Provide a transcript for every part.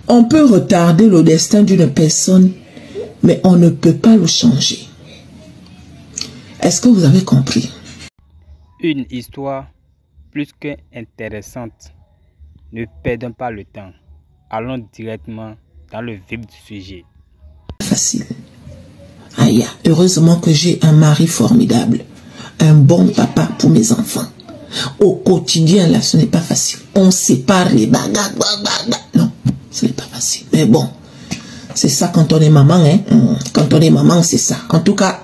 On peut retarder le destin d'une personne, mais on ne peut pas le changer. Est-ce que vous avez compris? Une histoire plus qu'intéressante. Ne perdons pas le temps. Allons directement dans le vif du sujet. Facile. Aïe, heureusement que j'ai un mari formidable. Un bon papa pour mes enfants. Au quotidien, là, ce n'est pas facile. On sépare les bagarres. Non, ce n'est pas facile. Mais bon, c'est ça quand on est maman. Hein? Quand on est maman, c'est ça. En tout cas,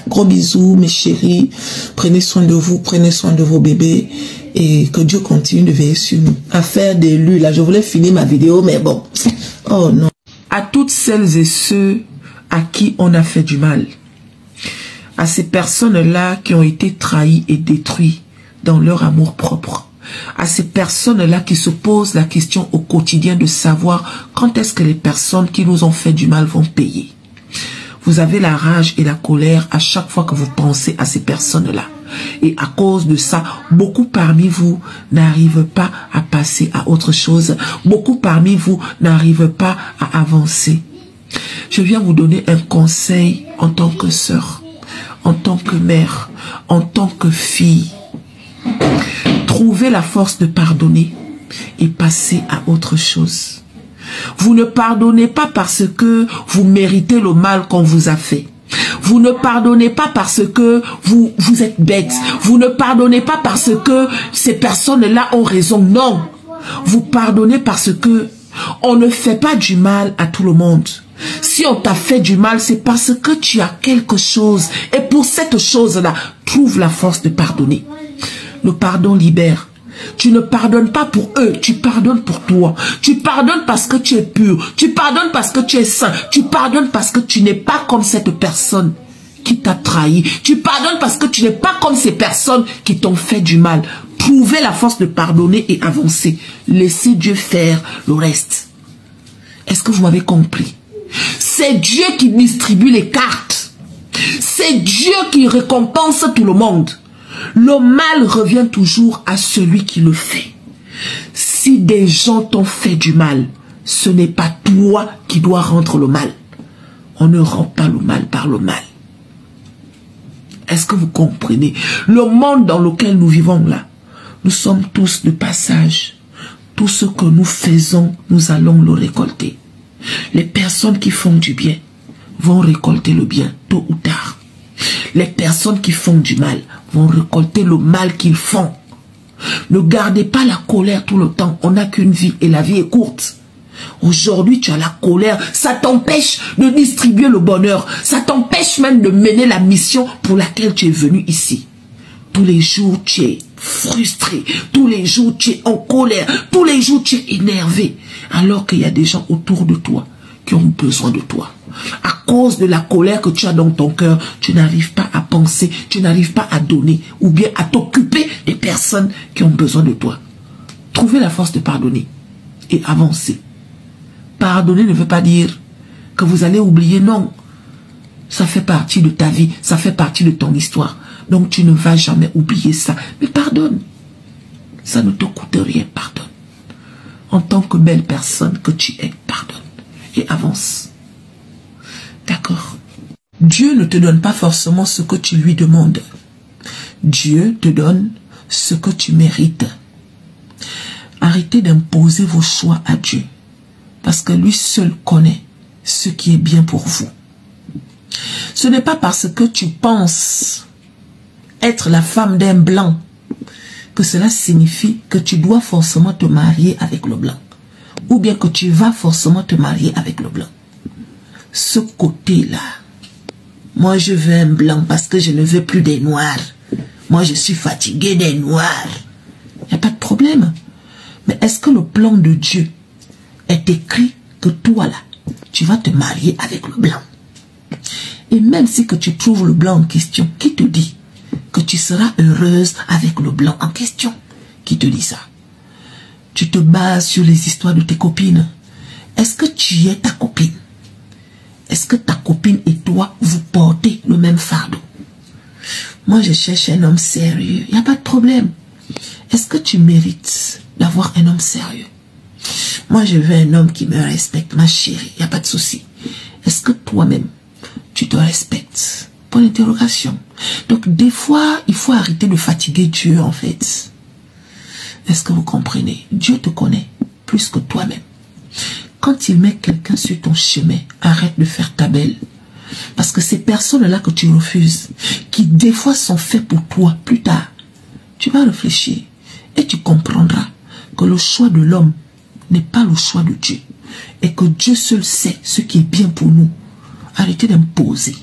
gros bisous, mes chéris. Prenez soin de vous, prenez soin de vos bébés. Et que Dieu continue de veiller sur nous. Affaire d'élu, là, je voulais finir ma vidéo, mais bon. Oh non. À toutes celles et ceux à qui on a fait du mal. À ces personnes-là qui ont été trahies et détruites dans leur amour propre. À ces personnes-là qui se posent la question au quotidien de savoir quand est-ce que les personnes qui nous ont fait du mal vont payer. Vous avez la rage et la colère à chaque fois que vous pensez à ces personnes-là. Et à cause de ça, beaucoup parmi vous n'arrivent pas à passer à autre chose. Beaucoup parmi vous n'arrivent pas à avancer. Je viens vous donner un conseil en tant que sœur, en tant que mère, en tant que fille. Trouvez la force de pardonner et passer à autre chose. Vous ne pardonnez pas parce que vous méritez le mal qu'on vous a fait. Vous ne pardonnez pas parce que vous êtes bête. Vous ne pardonnez pas parce que ces personnes-là ont raison. Non. Vous pardonnez parce que on ne fait pas du mal à tout le monde. Si on t'a fait du mal, c'est parce que tu as quelque chose. Et pour cette chose-là, trouve la force de pardonner. Le pardon libère. Tu ne pardonnes pas pour eux, tu pardonnes pour toi. Tu pardonnes parce que tu es pur. Tu pardonnes parce que tu es saint. Tu pardonnes parce que tu n'es pas comme cette personne qui t'a trahi. Tu pardonnes parce que tu n'es pas comme ces personnes qui t'ont fait du mal. Trouvez la force de pardonner et avancer. Laissez Dieu faire le reste. Est-ce que vous m'avez compris? C'est Dieu qui distribue les cartes. C'est Dieu qui récompense tout le monde. Le mal revient toujours à celui qui le fait. Si des gens t'ont fait du mal, ce n'est pas toi qui dois rendre le mal. On ne rend pas le mal par le mal. Est-ce que vous comprenez? Le monde dans lequel nous vivons là, nous sommes tous de passage. Tout ce que nous faisons, nous allons le récolter. Les personnes qui font du bien vont récolter le bien tôt ou tard. Les personnes qui font du mal vont récolter le mal qu'ils font. Ne gardez pas la colère tout le temps. On n'a qu'une vie et la vie est courte. Aujourd'hui, tu as la colère. Ça t'empêche de distribuer le bonheur. Ça t'empêche même de mener la mission pour laquelle tu es venu ici. Tous les jours, tu es frustré. Tous les jours, tu es en colère. Tous les jours, tu es énervé. Alors qu'il y a des gens autour de toi qui ont besoin de toi. À cause de la colère que tu as dans ton cœur, tu n'arrives pas à penser, tu n'arrives pas à donner ou bien à t'occuper des personnes qui ont besoin de toi. Trouvez la force de pardonner et avancer. Pardonner ne veut pas dire que vous allez oublier, non. Ça fait partie de ta vie, ça fait partie de ton histoire. Donc tu ne vas jamais oublier ça. Mais pardonne. Ça ne te coûte rien, pardonne. En tant que belle personne que tu es, pardonne. Et avance. D'accord? Dieu ne te donne pas forcément ce que tu lui demandes. Dieu te donne ce que tu mérites. Arrêtez d'imposer vos choix à Dieu. Parce que lui seul connaît ce qui est bien pour vous. Ce n'est pas parce que tu penses être la femme d'un blanc que cela signifie que tu dois forcément te marier avec le blanc. Ou bien que tu vas forcément te marier avec le blanc. Ce côté-là, moi je veux un blanc parce que je ne veux plus des noirs. Moi je suis fatigué des noirs. Il n'y a pas de problème. Mais est-ce que le plan de Dieu est écrit que toi là, tu vas te marier avec le blanc? Et même si que tu trouves le blanc en question, qui te dit que tu seras heureuse avec le blanc en question? Qui te dit ça? Tu te bases sur les histoires de tes copines. Est-ce que tu es ta copine? Est-ce que ta copine et toi, vous portez le même fardeau? Moi, je cherche un homme sérieux. Il n'y a pas de problème. Est-ce que tu mérites d'avoir un homme sérieux? Moi, je veux un homme qui me respecte, ma chérie. Il n'y a pas de souci. Est-ce que toi-même, tu te respectes? Point d'interrogation. Donc, des fois, il faut arrêter de fatiguer Dieu, en fait. Est-ce que vous comprenez? Dieu te connaît plus que toi-même. Quand il met quelqu'un sur ton chemin, arrête de faire ta belle. Parce que ces personnes-là que tu refuses, qui des fois sont faites pour toi, plus tard, tu vas réfléchir et tu comprendras que le choix de l'homme n'est pas le choix de Dieu. Et que Dieu seul sait ce qui est bien pour nous. Arrêtez d'imposer.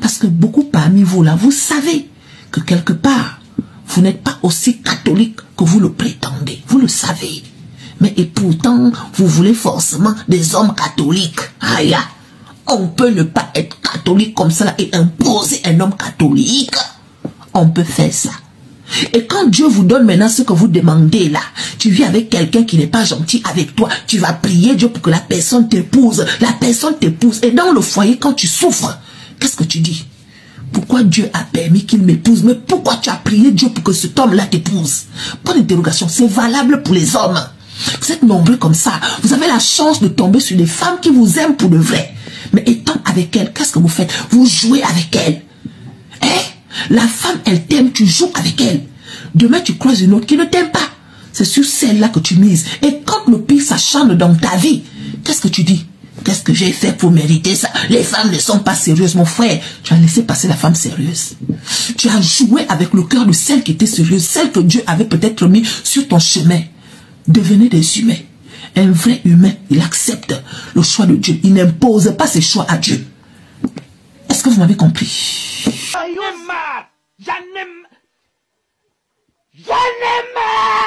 Parce que beaucoup parmi vous là, vous savez que quelque part, vous n'êtes pas aussi catholique que vous le prétendez. Vous le savez. Mais et pourtant, vous voulez forcément des hommes catholiques. Aïe, on peut ne pas être catholique comme ça et imposer un homme catholique. On peut faire ça. Et quand Dieu vous donne maintenant ce que vous demandez là, tu vis avec quelqu'un qui n'est pas gentil avec toi, tu vas prier Dieu pour que la personne t'épouse. La personne t'épouse. Et dans le foyer, quand tu souffres, qu'est-ce que tu dis? Pourquoi Dieu a permis qu'il m'épouse? Mais pourquoi tu as prié Dieu pour que cet homme-là t'épouse? Point d'interrogation. C'est valable pour les hommes. Vous êtes nombreux comme ça. Vous avez la chance de tomber sur des femmes qui vous aiment pour de vrai. Mais étant avec elles, qu'est-ce que vous faites? Vous jouez avec elles. La femme, elle t'aime, tu joues avec elle. Demain, tu croises une autre qui ne t'aime pas. C'est sur celle-là que tu mises. Et quand le pire s'acharne dans ta vie, qu'est-ce que tu dis? Qu'est-ce que j'ai fait pour mériter ça? Les femmes ne sont pas sérieuses, mon frère. Tu as laissé passer la femme sérieuse. Tu as joué avec le cœur de celle qui était sérieuse, celle que Dieu avait peut-être mis sur ton chemin. Devenez des humains. Un vrai humain, il accepte le choix de Dieu. Il n'impose pas ses choix à Dieu. Est-ce que vous m'avez compris? J'en ai marre!